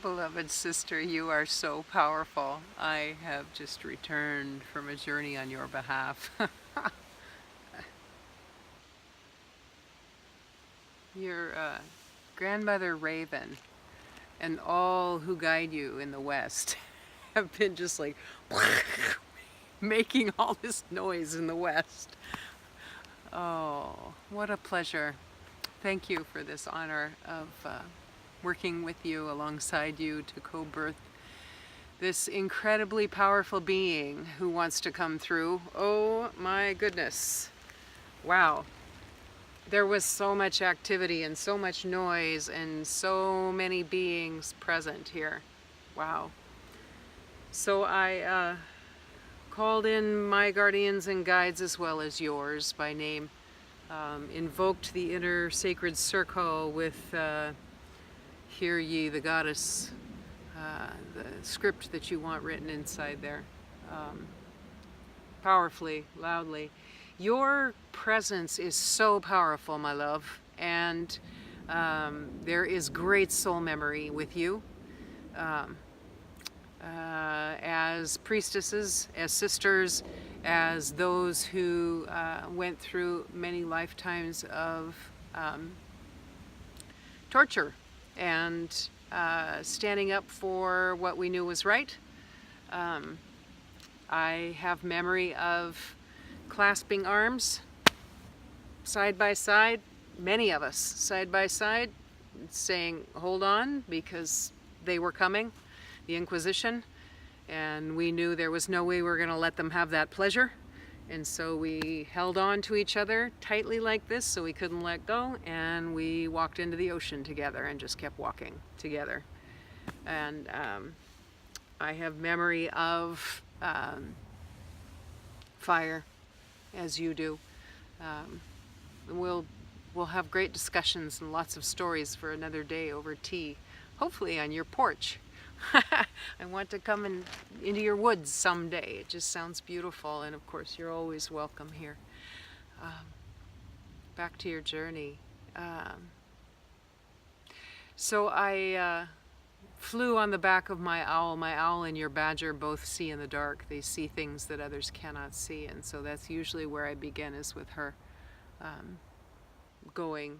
Beloved sister, you are so powerful. I have just returned from a journey on your behalf. Your grandmother Raven and all who guide you in the West have been just like making all this noise in the West. Oh, what a pleasure. Thank you for this honor of working with you, alongside you, to co-birth this incredibly powerful being who wants to come through. Oh my goodness. Wow. There was so much activity and so much noise and so many beings present here. Wow. So I called in my guardians and guides as well as yours by name. Invoked the inner sacred circle with Hear Ye the Goddess, the script that you want written inside there, powerfully, loudly. Your presence is so powerful, my love, and there is great soul memory with you. As priestesses, as sisters, as those who went through many lifetimes of torture and standing up for what we knew was right. I have memory of clasping arms side by side, many of us side by side, saying, hold on, because they were coming, the Inquisition, and we knew there was no way we were going to let them have that pleasure. And so we held on to each other tightly like this so we couldn't let go, and we walked into the ocean together and just kept walking together. And I have memory of fire, as you do. We'll have great discussions and lots of stories for another day over tea, hopefully on your porch. I want to come into your woods someday. It just sounds beautiful, and of course you're always welcome here. Back to your journey. So I flew on the back of my owl. My owl and your badger both see in the dark. They see things that others cannot see, and so that's usually where I begin, is with her going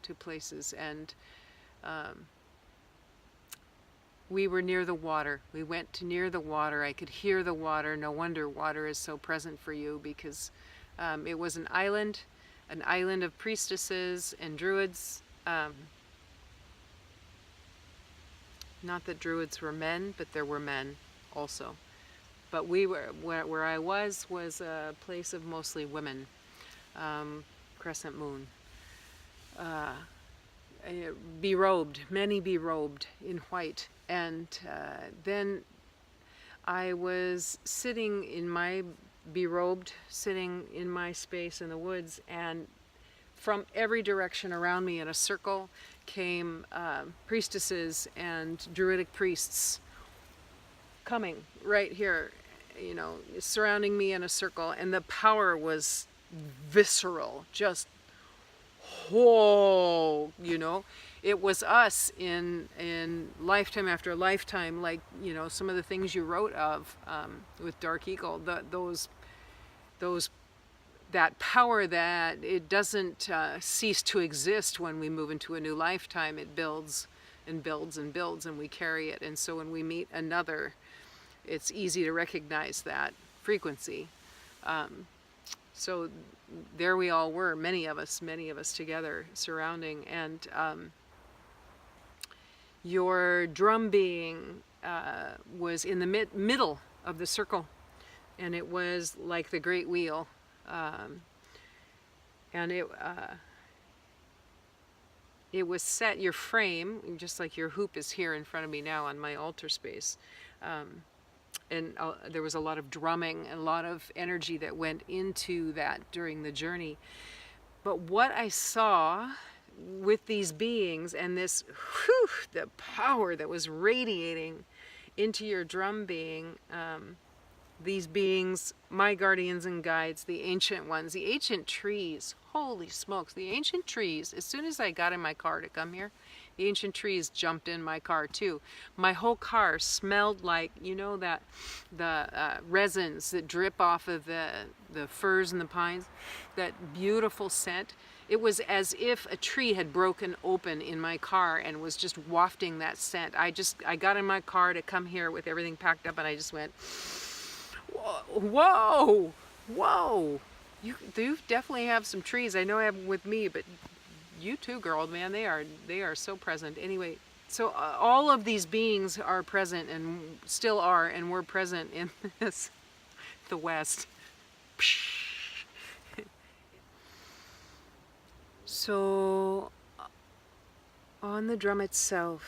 to places. And we were near the water. We went to near the water. I could hear the water. No wonder water is so present for you, because it was an island of priestesses and druids. Not that druids were men, but there were men also. But we were, where I was a place of mostly women. Crescent moon. Berobed, many berobed in white. And then I was sitting in my berobed, sitting in my space in the woods, and from every direction around me in a circle came priestesses and druidic priests coming right here, you know, surrounding me in a circle, and the power was visceral, just whoa, you know. It was us in lifetime after lifetime, like, you know, some of the things you wrote of with Dark Eagle, that power that it doesn't cease to exist when we move into a new lifetime. It builds and builds and builds, and we carry it. And so when we meet another, it's easy to recognize that frequency. So there we all were, many of us together, surrounding. And your drum being was in the middle of the circle, and it was like the great wheel. And it was set, your frame, just like your hoop is here in front of me now on my altar space. And there was a lot of drumming and a lot of energy that went into that during the journey. But what I saw with these beings, and this, whew, the power that was radiating into your drum being, these beings, my guardians and guides, the ancient ones, the ancient trees, holy smokes, the ancient trees. As soon as I got in my car to come here, The ancient trees jumped in my car too. My whole car smelled like, you know, that the resins that drip off of the firs and the pines, that beautiful scent. It was as if a tree had broken open in my car and was just wafting that scent. I got in my car to come here with everything packed up, and I just went, whoa, whoa. You definitely have some trees. I know I have them with me, but you too, girl, man, they are so present. Anyway, so all of these beings are present and still are, and we're present in this, the West. So on the drum itself,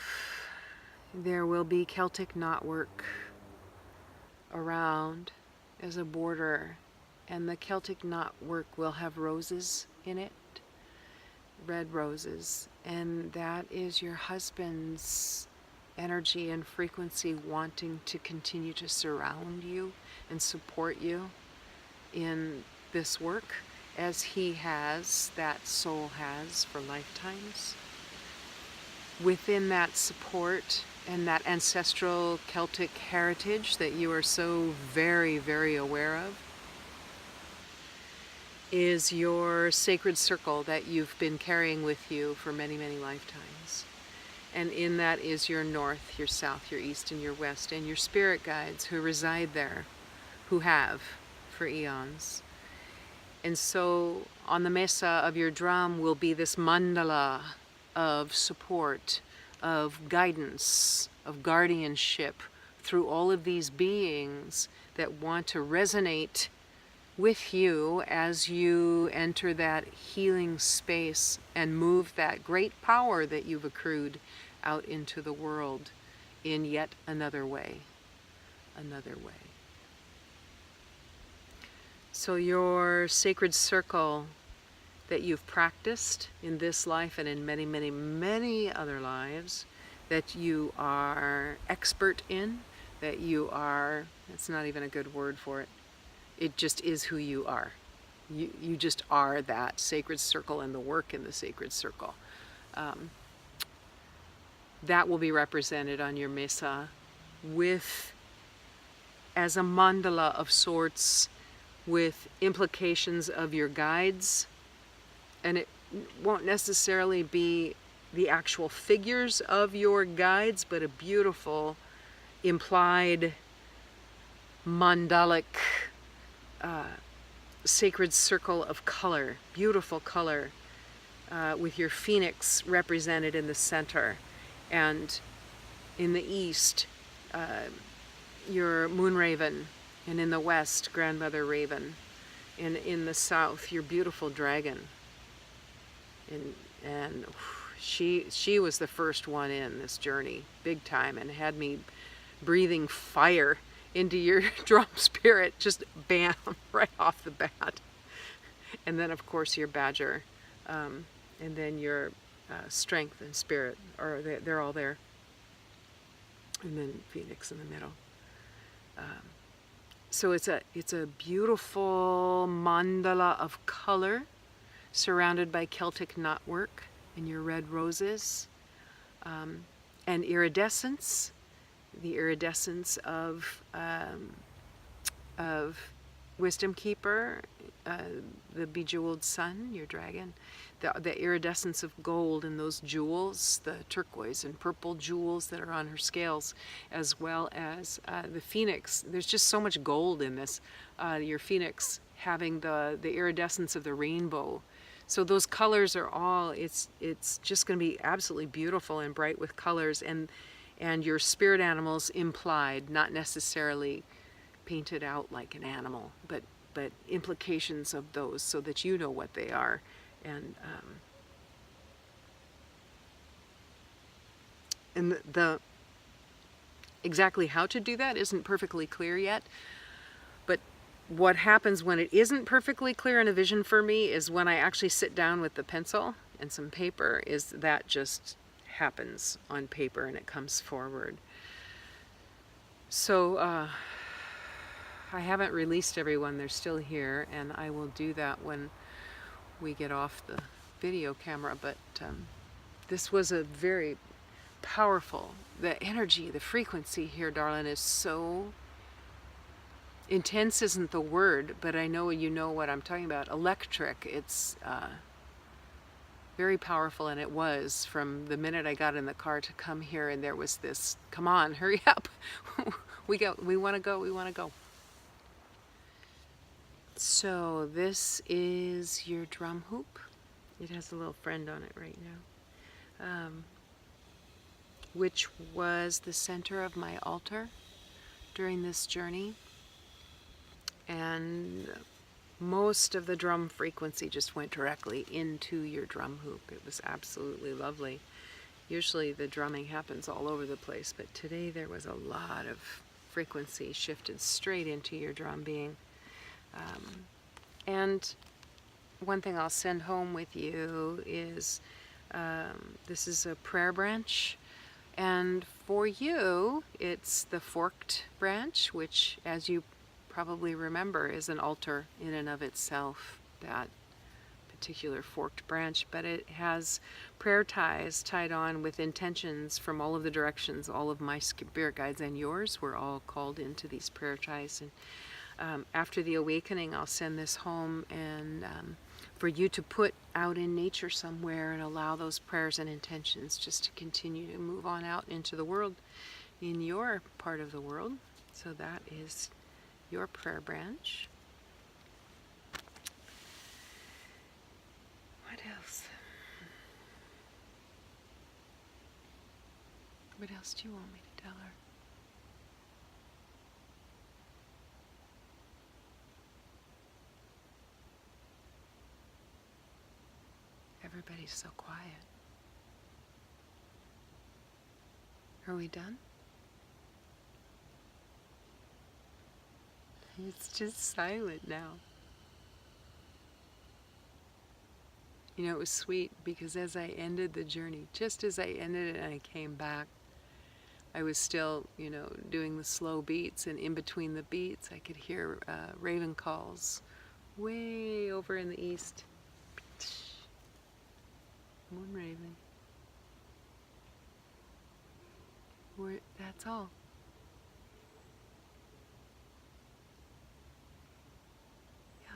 there will be Celtic knotwork around as a border, and the Celtic knotwork will have roses in it, red roses, and that is your husband's energy and frequency wanting to continue to surround you and support you in this work, as he has, that soul has for lifetimes. Within that support and that ancestral Celtic heritage that you are so very, very aware of, is your sacred circle that you've been carrying with you for many, many lifetimes. And in that is your north, your south, your east, and your west, and your spirit guides who reside there, who have for eons. And so on the mesa of your drum will be this mandala of support, of guidance, of guardianship through all of these beings that want to resonate with you as you enter that healing space and move that great power that you've accrued out into the world in yet another way. Another way. So your sacred circle that you've practiced in this life and in many, many, many other lives, that you are expert in, that you are, it's not even a good word for it, it just is who you are. You just are that sacred circle and the work in the sacred circle. That will be represented on your mesa with, as a mandala of sorts, with implications of your guides, and it won't necessarily be the actual figures of your guides, but a beautiful implied mandalic sacred circle of color, beautiful color, with your phoenix represented in the center, and in the east your MoonRhaven, and in the west, Grandmother Raven, and in the south, your beautiful dragon. And she was the first one in this journey, big time, and had me breathing fire into your drum spirit, just bam, right off the bat. And then, of course, your badger, and then your strength and spirit, or they're all there. And then Phoenix in the middle. So it's a beautiful mandala of color surrounded by Celtic knotwork and your red roses, and iridescence, the iridescence of Wisdom Keeper, the bejeweled sun, your dragon, the iridescence of gold and those jewels, the turquoise and purple jewels that are on her scales, as well as the phoenix. There's just so much gold in this. Your phoenix having the iridescence of the rainbow. So those colors are all, it's just going to be absolutely beautiful and bright with colors, and your spirit animals implied, not necessarily painted out like an animal, but implications of those so that you know what they are. And the exactly how to do that isn't perfectly clear yet, but what happens when it isn't perfectly clear in a vision for me is when I actually sit down with the pencil and some paper, is that just happens on paper and it comes forward. So I haven't released everyone, they're still here, and I will do that when we get off the video camera, but this was a very powerful, the energy, the frequency here, darling, is so intense isn't the word, but I know you know what I'm talking about. Electric. It's very powerful, and it was from the minute I got in the car to come here, and there was this, come on, hurry up. we want to go, we want to go. So this is your drum hoop. It has a little friend on it right now, which was the center of my altar during this journey. And most of the drum frequency just went directly into your drum hoop. It was absolutely lovely. Usually the drumming happens all over the place, but today there was a lot of frequency shifted straight into your drum being. And one thing I'll send home with you is this is a prayer branch. And for you, it's the forked branch, which, as you probably remember, is an altar in and of itself, that particular forked branch. But it has prayer ties tied on with intentions from all of the directions. All of my spirit guides and yours were all called into these prayer ties. And after the awakening, I'll send this home and for you to put out in nature somewhere and allow those prayers and intentions just to continue to move on out into the world, in your part of the world. So that is your prayer branch. What else? What else do you want me to tell her? Everybody's so quiet. Are we done? It's just silent now. You know, it was sweet because as I ended the journey, just as I ended it and I came back, I was still, you know, doing the slow beats, and in between the beats I could hear raven calls way over in the east. MoonRhaven. That's all. Yeah.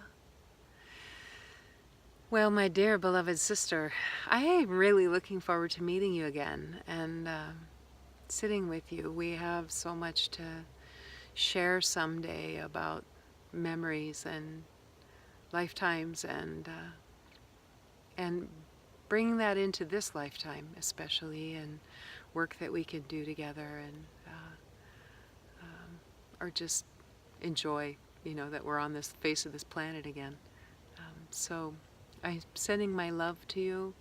Well, my dear beloved sister, I am really looking forward to meeting you again and sitting with you. We have so much to share someday about memories and lifetimes, and bringing that into this lifetime especially, and work that we can do together, and or just enjoy, you know, that we're on this face of this planet again. So I'm sending my love to you.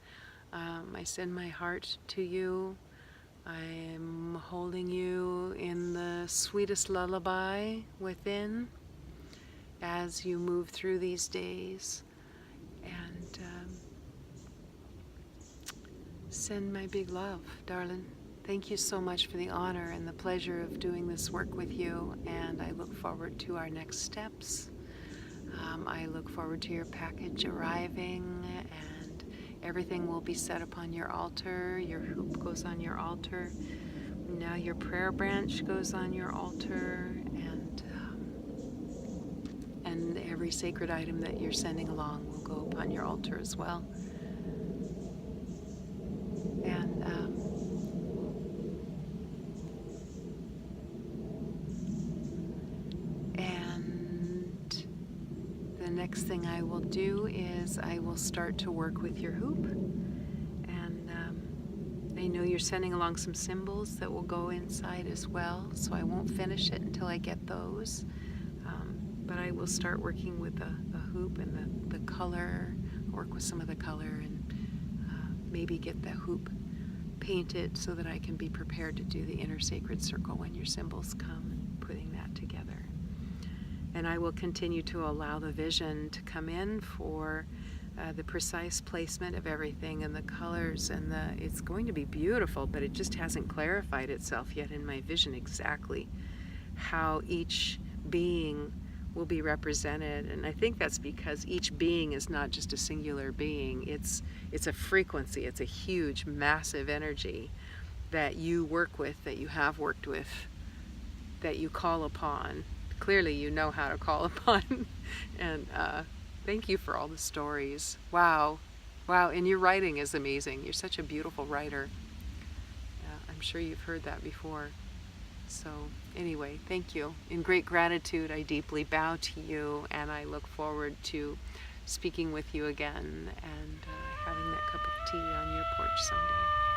I send my heart to you. I'm holding you in the sweetest lullaby within as you move through these days. And send my big love, darling. Thank you so much for the honor and the pleasure of doing this work with you, and I look forward to our next steps. I look forward to your package arriving, and everything will be set upon your altar. Your hoop goes on your altar. Now your prayer branch goes on your altar, and every sacred item that you're sending along will go upon your altar as well. And the next thing I will do is I will start to work with your hoop. And I know you're sending along some symbols that will go inside as well, so I won't finish it until I get those. But I will start working with the hoop and the color, work with some of the color, and maybe get the hoop painted so that I can be prepared to do the inner sacred circle when your symbols come, and putting that together. And I will continue to allow the vision to come in for the precise placement of everything and the colors, and it's going to be beautiful, but it just hasn't clarified itself yet in my vision exactly how each being will be represented. And I think that's because each being is not just a singular being. It's a frequency. It's a huge, massive energy that you work with, that you have worked with, that you call upon. Clearly you know how to call upon. And thank you for all the stories. Wow. Wow, and your writing is amazing. You're such a beautiful writer. I'm sure you've heard that before. So anyway, thank you. In great gratitude, I deeply bow to you, and I look forward to speaking with you again and having that cup of tea on your porch someday.